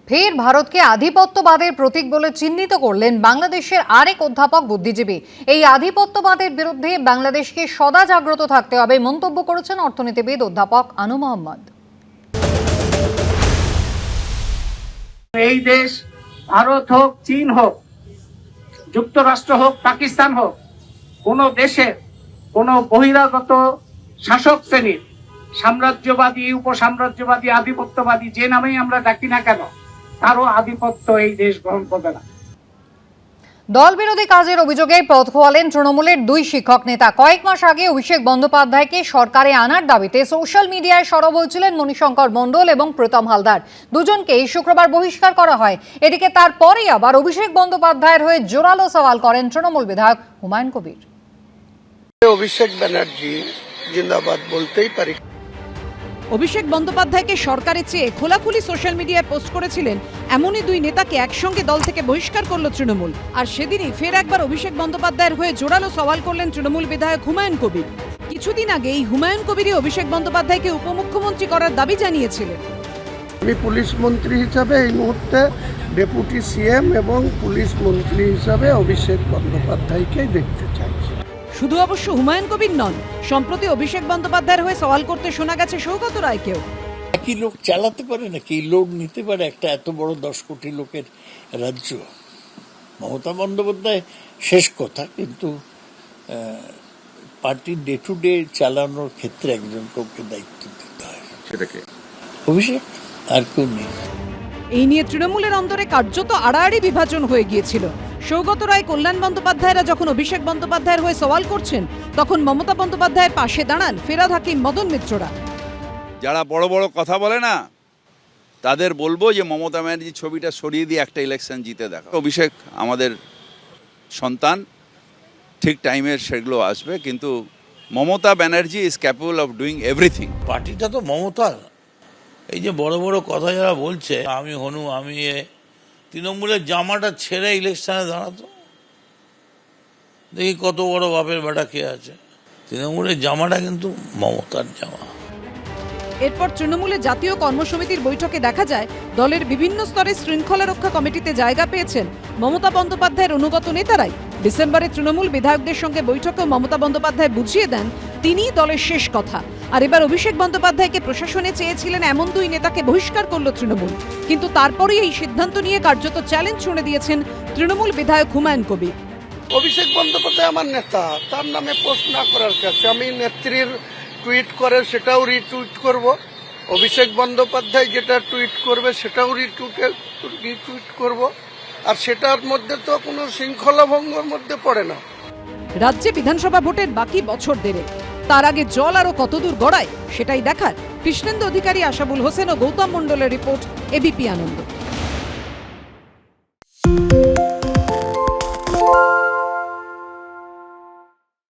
ফের ভারতকে আধিপত্যবাদের প্রতীক বলে চিহ্নিত করলেন বাংলাদেশের আরেক অধ্যাপক বুদ্ধিজীবী। এই আধিপত্যবাদের বিরুদ্ধে বাংলাদেশকে সদা জাগ্রত থাকতে হবে মন্তব্য করেছেন অর্থনীতিবিদ অধ্যাপক আনু মোহাম্মদ। এই দেশ ভারত হোক, চীন হোক, যুক্তরাষ্ট্র হোক, পাকিস্তান হোক, কোন দেশের কোন বহিরাগত শাসক শ্রেণীর সাম্রাজ্যবাদী, উপসাম্রাজ্যবাদী, আধিপত্যবাদী যে নামেই আমরা ডাকি না কেন, তারও আধিপত্য এই দেশ গ্রহণ করবে না। দল বিরোধী কাজের অভিযোগে পথ খোয়ালেন তৃণমূলের দুই শিক্ষক নেতা। কয়েক মাস আগে অভিষেক বন্দ্যোপাধ্যায়কে সরকারে আনার দাবিতে সোশ্যাল মিডিয়ায় সরব হয়েছিলেন মণিশঙ্কর মণ্ডল এবং প্রীতম হালদার। দুজনকেই শুক্রবার বহিষ্কার করা হয়। এদিকে তারপরেই আবার অভিষেক বন্দ্যোপাধ্যায়ের হয়ে জোরালো সওয়াল করেন তৃণমূল বিধায়ক হুমায়ুন কবির। অভিষেক ব্যানার্জি জিন্দাবাদ বলতেই পারি। অভিষেক বন্দ্যোপাধ্যায়কে সরকারে চেয়ে খোলাখুলি সোশ্যাল মিডিয়ায় পোস্ট করেছিলেন এমনই দুই নেতাকে একসঙ্গে দল থেকে বহিষ্কার করল তৃণমূল। আর সেদিনই ফের একবার অভিষেক বন্দ্যোপাধ্যায়ের হয়ে জোরালো সওয়াল করলেন তৃণমূল বিধায়ক হুমায়ুন কবির। কিছুদিন আগে এই হুমায়ুন কবিরই অভিষেক বন্দ্যোপাধ্যায়কে উপমুখ্যমন্ত্রী করার দাবি জানিয়েছিলেন। আমি পুলিশ মন্ত্রী হিসাবে এই মুহূর্তে ডেপুটি সিএম এবং পুলিশ মন্ত্রী হিসাবে অভিষেক বন্দ্যোপাধ্যায়কে দেখতে চাইছি। শুধু অবশ্য হুমায়ুন কবির নন, সম্প্রতি অভিষেক বন্দ্যোপাধ্যায়ের হয়ে সওয়াল করতে শোনা গেছে সৌগত রায়কেও। একই লোক চালাতে পারে নাকি, লোড নিতে পারে একটা এত বড় 10 কোটি লোকের রাজ্য? মমতা বন্দ্যোপাধ্যায় শেষ কথা, কিন্তু পার্টির ডে টু ডে চালানোর ক্ষেত্রে একজন কাউকে দায়িত্ব দিতে হয়, সেটাকে অভিষেক, আর কেউ নেই। এই নিয়ে তৃণমূলের অন্তরে কার্যত আড়াআড়ি বিভাজন হয়ে গিয়েছিল। সৌগত রায়, কল্যাণ বন্দ্যোপাধ্যায়রা যখন অভিষেক বন্দ্যোপাধ্যায়ের হয়ে সওয়াল করছেন, তখন মমতা বন্দ্যোপাধ্যায়ের পাশে দাঁড়ান ফেরাদ হাকিম, মদন মিত্ররা। যারা বড় বড় কথা বলে না, তাদের বলবো যে মমতা ব্যানার্জি ছবিটা সরিয়ে দিয়ে একটা ইলেকশন জিতে দেখা। অভিষেক আমাদের সন্তান, ঠিক টাইমে সেগুলো আসবে, কিন্তু Mamata Banerjee is capable of doing everything. পার্টিটা তো মমতার। এই যে বড় বড় কথা যারা বলছে, আমি হনু, আমি তৃণমূলের জামাটা ছেড়ে ইলেকশনে দাঁড়াতো, দেখি কত বড় বাপের বেটা কে আছে। তৃণমূলের জামাটা কিন্তু মমতার জামা। এরপর তৃণমূলের জাতীয় কর্মসমিতির বৈঠকে দেখা যায় দলের বিভিন্ন স্তরে শৃঙ্খলা রক্ষা কমিটিতে জায়গা পেয়েছেন মমতা বন্দ্যোপাধ্যায়ের অনুগত নেতারাই। ডিসেম্বরে তৃণমূল বিধায়কদের সঙ্গে বৈঠকেও মমতা বন্দ্যোপাধ্যায় বুঝিয়ে দেন তিনিই দলের শেষ কথা। আর এবার অভিষেক বন্দ্যোপাধ্যায়কে প্রশাসনে চেয়েছিলেন এমন দুই নেতাকে বহিষ্কার করল তৃণমূল। কিন্তু তারপরেই এই সিদ্ধান্ত নিয়ে কার্যত চ্যালেঞ্জ শুনে দিয়েছেন তৃণমূল বিধায়ক হুমায়ুন কবির। অভিষেক বন্দ্যোপাধ্যায় আমার নেতা, তার নামে পোস্ট না করার কাছে আমি নেত্রীর টুইট করে সেটাও রিটুইট করব, অভিষেক বন্দ্যোপাধ্যায় যেটা টুইট করবে সেটাও রিটুইট করব, আর সেটার মধ্যে তো কোনো শৃঙ্খলা ভঙ্গের মধ্যে পড়ে না। রাজ্যে বিধানসভা ভোটের বাকি বছর দেড়েক, তার আগে জল আরো কতদূর গড়ায় সেটাই দেখার। কৃষ্ণেন্দু অধিকারী, আশাবুল হোসেন ও গৌতম মণ্ডলের রিপোর্ট, এবিপি আনন্দ।